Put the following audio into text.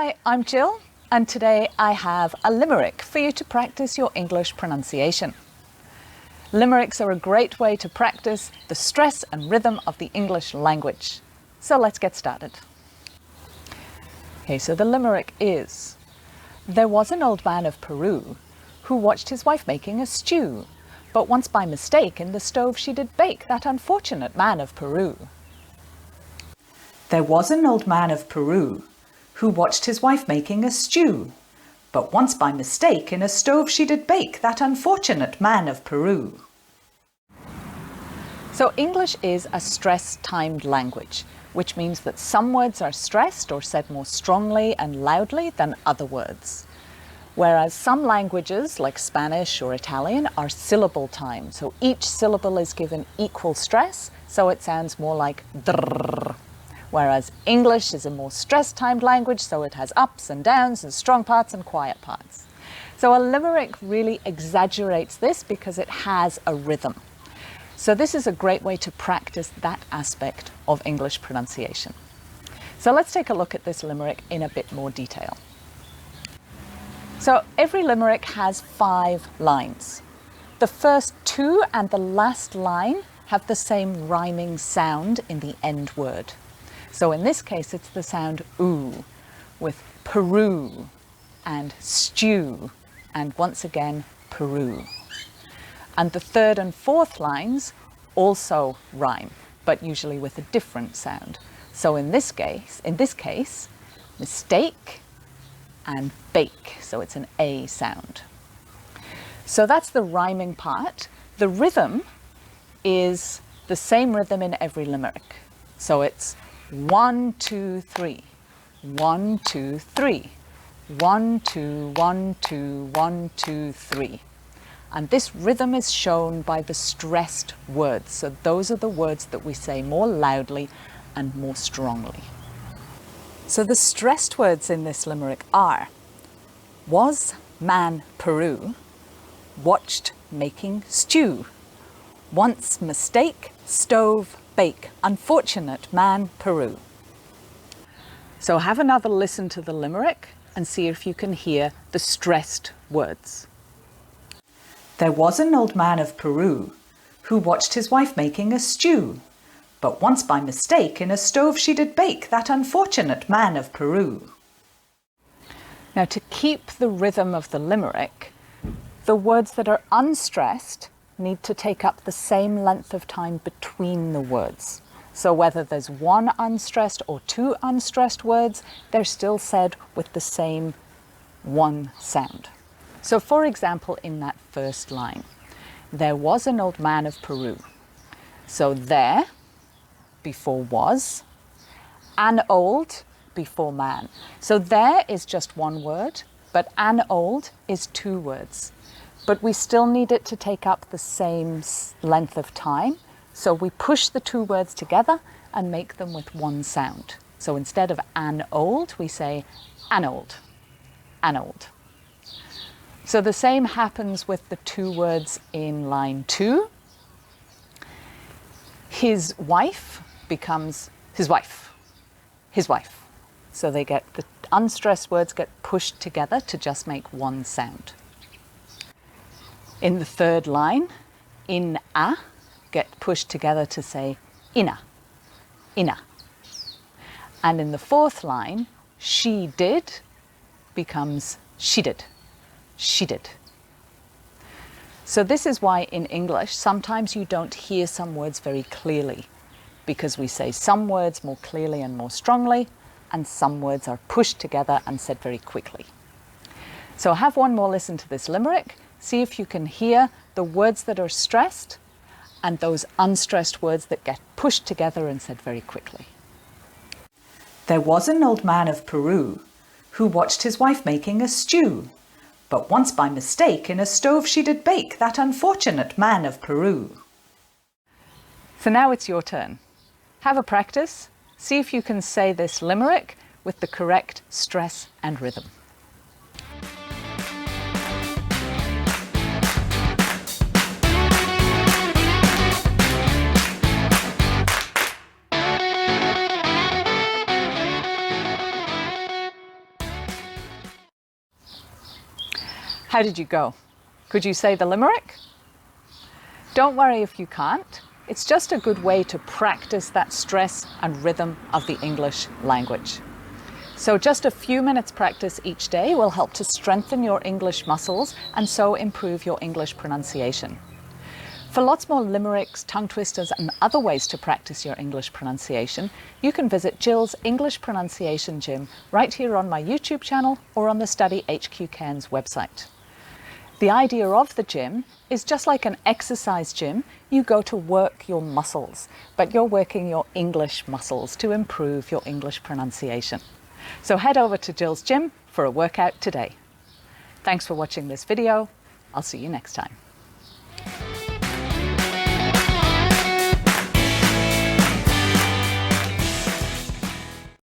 Hi, I'm Jill, and today I have a limerick for you to practice your English pronunciation. Limericks are a great way to practice the stress and rhythm of the English language. So let's get started. Okay, so the limerick is: there was an old man of Peru who watched his wife making a stew, but once by mistake in the stove she did bake that unfortunate man of Peru. There was an old man of Peru who watched his wife making a stew, but once by mistake in a stove she did bake that unfortunate man of Peru. So English is a stress-timed language, which means that some words are stressed or said more strongly and loudly than other words. Whereas some languages, like Spanish or Italian, are syllable time. So each syllable is given equal stress, so it sounds more like drrrr. Whereas English is a more stress-timed language, so it has ups and downs and strong parts and quiet parts. So a limerick really exaggerates this because it has a rhythm. So this is a great way to practice that aspect of English pronunciation. So let's take a look at this limerick in a bit more detail. So every limerick has 5 lines. The first 2 and the last line have the same rhyming sound in the end word. So in this case, it's the sound oo, with Peru and stew, and once again, Peru. And the 3rd and 4th lines also rhyme, but usually with a different sound. So in this case, mistake and bake, so it's an A sound. So that's the rhyming part. The rhythm is the same rhythm in every limerick. So it's 1, 2, 3, 1, 2, 3, 1, 2, 1, 2, 1, 2, 3. And this rhythm is shown by the stressed words. So those are the words that we say more loudly and more strongly. So the stressed words in this limerick are: was man Peru, watched making stew, once mistake, stove, bake, unfortunate man Peru. So have another listen to the limerick and see if you can hear the stressed words. There was an old man of Peru who watched his wife making a stew, but once by mistake in a stove she did bake that unfortunate man of Peru. Now, to keep the rhythm of the limerick, the words that are unstressed need to take up the same length of time between the words. So whether there's 1 unstressed or 2 unstressed words, they're still said with the same 1 sound. So for example, in that first line, there was an old man of Peru. So there, before was, an old, before man. So there is just 1 word, but an old is 2 words. But we still need it to take up the same length of time. So we push the 2 words together and make them with 1 sound. So instead of an old, we say an old, an old. So the same happens with the 2 words in line 2. His wife becomes his wife, his wife. So they get, the unstressed words get pushed together to just make 1 sound. In the 3rd line, in a get pushed together to say ina, ina. And in the 4th line, she did becomes she did, she did. So this is why in English, sometimes you don't hear some words very clearly, because we say some words more clearly and more strongly, and some words are pushed together and said very quickly. So have one more listen to this limerick. See if you can hear the words that are stressed and those unstressed words that get pushed together and said very quickly. There was an old man of Peru who watched his wife making a stew, but once by mistake in a stove she did bake that unfortunate man of Peru. So now it's your turn. Have a practice. See if you can say this limerick with the correct stress and rhythm. How did you go? Could you say the limerick? Don't worry if you can't. It's just a good way to practice that stress and rhythm of the English language. So just a few minutes practice each day will help to strengthen your English muscles and so improve your English pronunciation. For lots more limericks, tongue twisters and other ways to practice your English pronunciation, you can visit Jill's English Pronunciation Gym right here on my YouTube channel or on the Study HQ Cairns website. The idea of the gym is just like an exercise gym. You go to work your muscles, but you're working your English muscles to improve your English pronunciation. So head over to Jill's gym for a workout today. Thanks for watching this video. I'll see you next time.